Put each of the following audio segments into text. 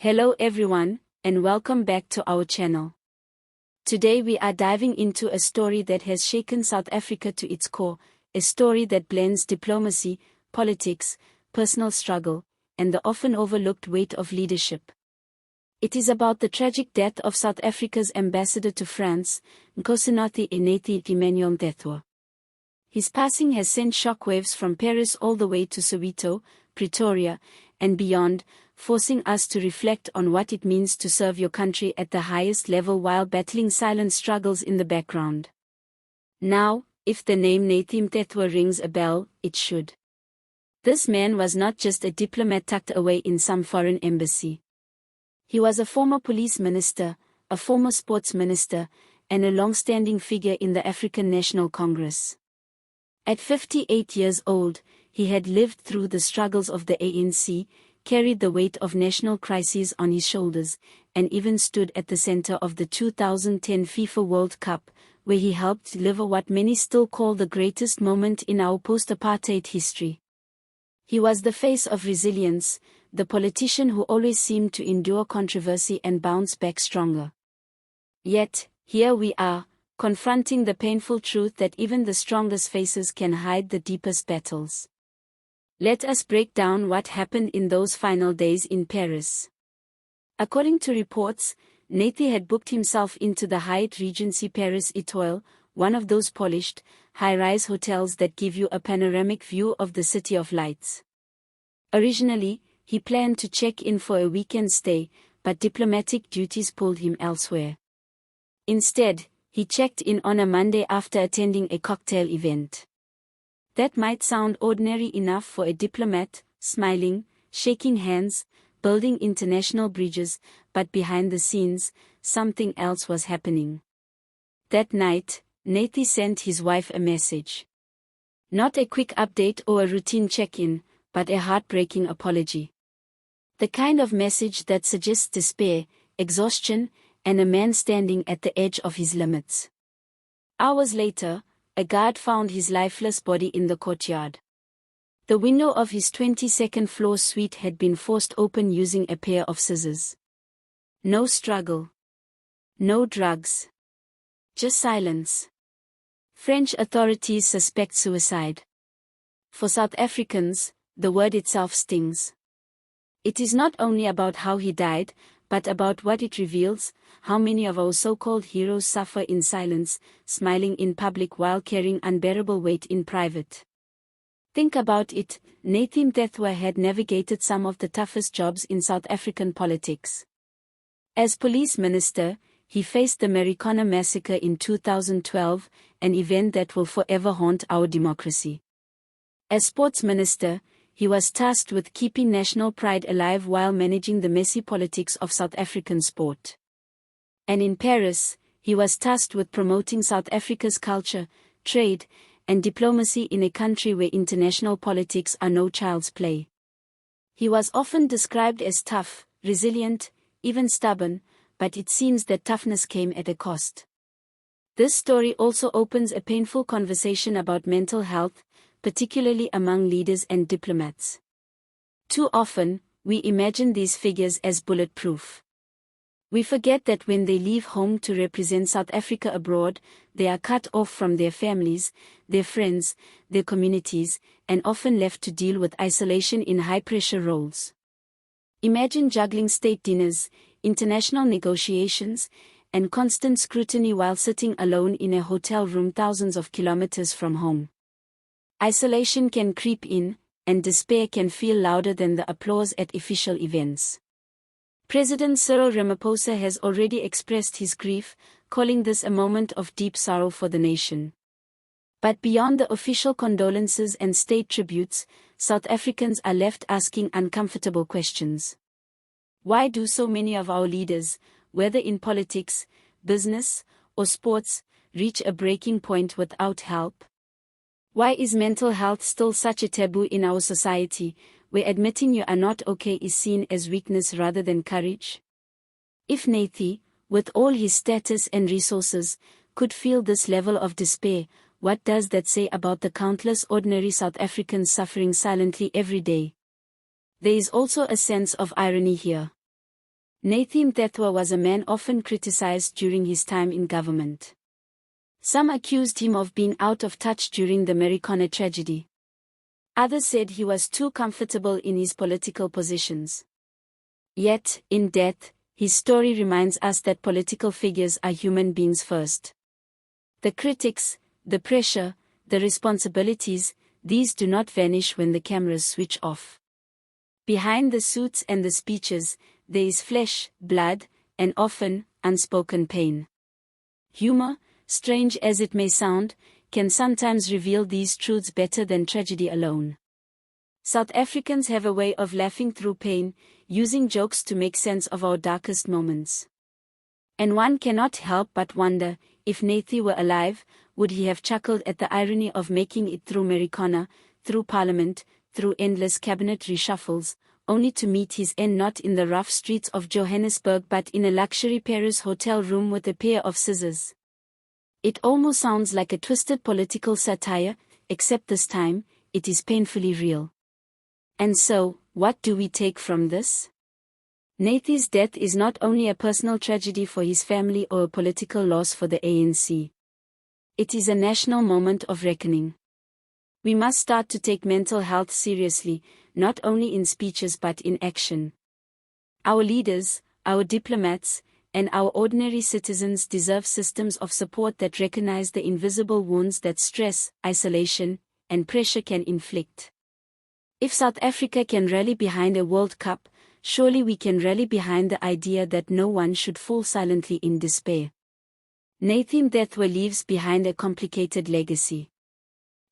Hello everyone, and welcome back to our channel. Today we are diving into a story that has shaken South Africa to its core, a story that blends diplomacy, politics, personal struggle, and the often overlooked weight of leadership. It is about the tragic death of South Africa's ambassador to France, Nkosinathi Nathi Mthethwa. His passing has sent shockwaves from Paris all the way to Soweto, Pretoria, and beyond, forcing us to reflect on what it means to serve your country at the highest level while battling silent struggles in the background. Now, if the name Nathi Mthethwa rings a bell, it should. This man was not just a diplomat tucked away in some foreign embassy. He was a former police minister, a former sports minister, and a long-standing figure in the African National Congress. At 58 years old, he had lived through the struggles of the ANC, carried the weight of national crises on his shoulders, and even stood at the center of the 2010 FIFA World Cup, where he helped deliver what many still call the greatest moment in our post-apartheid history. He was the face of resilience, the politician who always seemed to endure controversy and bounce back stronger. Yet, here we are, confronting the painful truth that even the strongest faces can hide the deepest battles. Let us break down what happened in those final days in Paris. According to reports, Nathi had booked himself into the Hyatt Regency Paris Étoile, one of those polished, high-rise hotels that give you a panoramic view of the City of Lights. Originally, he planned to check in for a weekend stay, but diplomatic duties pulled him elsewhere. Instead, he checked in on a Monday after attending a cocktail event. That might sound ordinary enough for a diplomat, smiling, shaking hands, building international bridges, but behind the scenes, something else was happening. That night, Nathi sent his wife a message. Not a quick update or a routine check-in, but a heartbreaking apology. The kind of message that suggests despair, exhaustion, and a man standing at the edge of his limits. Hours later, a guard found his lifeless body in the courtyard. The window of his 22nd floor suite had been forced open using a pair of scissors. No struggle. No drugs. Just silence. French authorities suspect suicide. For South Africans, the word itself stings. It is not only about how he died, but about what it reveals, how many of our so-called heroes suffer in silence, smiling in public while carrying unbearable weight in private. Think about it, Nathi Mthethwa had navigated some of the toughest jobs in South African politics. As police minister, he faced the Marikana massacre in 2012, an event that will forever haunt our democracy. As sports minister, he was tasked with keeping national pride alive while managing the messy politics of South African sport. And in Paris, he was tasked with promoting South Africa's culture, trade, and diplomacy in a country where international politics are no child's play. He was often described as tough, resilient, even stubborn, but it seems that toughness came at a cost. This story also opens a painful conversation about mental health, particularly among leaders and diplomats. Too often, we imagine these figures as bulletproof. We forget that when they leave home to represent South Africa abroad, they are cut off from their families, their friends, their communities, and often left to deal with isolation in high-pressure roles. Imagine juggling state dinners, international negotiations, and constant scrutiny while sitting alone in a hotel room thousands of kilometers from home. Isolation can creep in, and despair can feel louder than the applause at official events. President Cyril Ramaphosa has already expressed his grief, calling this a moment of deep sorrow for the nation. But beyond the official condolences and state tributes, South Africans are left asking uncomfortable questions. Why do so many of our leaders, whether in politics, business, or sports, reach a breaking point without help? Why is mental health still such a taboo in our society, where admitting you are not okay is seen as weakness rather than courage? If Nathi, with all his status and resources, could feel this level of despair, what does that say about the countless ordinary South Africans suffering silently every day? There is also a sense of irony here. Nathi Mthethwa was a man often criticized during his time in government. Some accused him of being out of touch during the Marikana tragedy. Others said he was too comfortable in his political positions. Yet, in death, his story reminds us that political figures are human beings first. The critics, the pressure, the responsibilities, these do not vanish when the cameras switch off. Behind the suits and the speeches, there is flesh, blood, and often, unspoken pain. Humor, strange as it may sound, can sometimes reveal these truths better than tragedy alone. South Africans have a way of laughing through pain, using jokes to make sense of our darkest moments. And one cannot help but wonder, if Nathi were alive, would he have chuckled at the irony of making it through Marikana, through Parliament, through endless cabinet reshuffles, only to meet his end not in the rough streets of Johannesburg but in a luxury Paris hotel room with a pair of scissors? It almost sounds like a twisted political satire, except this time, it is painfully real. And so, what do we take from this? Nathi's death is not only a personal tragedy for his family or a political loss for the ANC. It is a national moment of reckoning. We must start to take mental health seriously, not only in speeches but in action. Our leaders, our diplomats, and our ordinary citizens deserve systems of support that recognize the invisible wounds that stress, isolation, and pressure can inflict. If South Africa can rally behind a World Cup, surely we can rally behind the idea that no one should fall silently in despair. Nathi Mthethwa leaves behind a complicated legacy.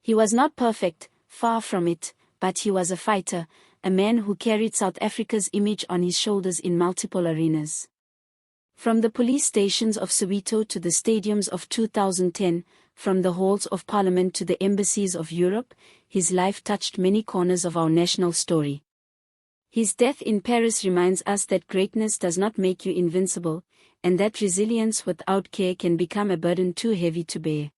He was not perfect, far from it, but he was a fighter, a man who carried South Africa's image on his shoulders in multiple arenas. From the police stations of Soweto to the stadiums of 2010, from the halls of Parliament to the embassies of Europe, his life touched many corners of our national story. His death in Paris reminds us that greatness does not make you invincible, and that resilience without care can become a burden too heavy to bear.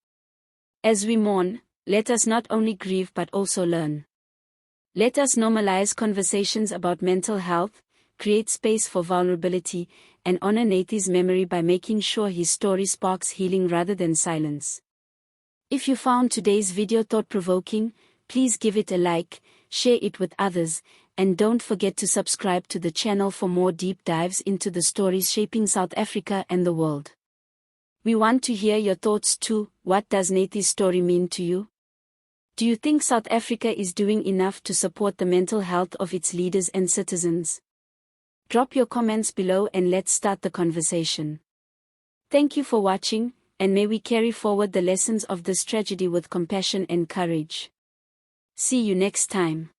As we mourn, let us not only grieve but also learn. Let us normalize conversations about mental health, create space for vulnerability, and honor Nathi's memory by making sure his story sparks healing rather than silence. If you found today's video thought-provoking, please give it a like, share it with others, and don't forget to subscribe to the channel for more deep dives into the stories shaping South Africa and the world. We want to hear your thoughts too. What does Nathi's story mean to you? Do you think South Africa is doing enough to support the mental health of its leaders and citizens? Drop your comments below and let's start the conversation. Thank you for watching, and may we carry forward the lessons of this tragedy with compassion and courage. See you next time.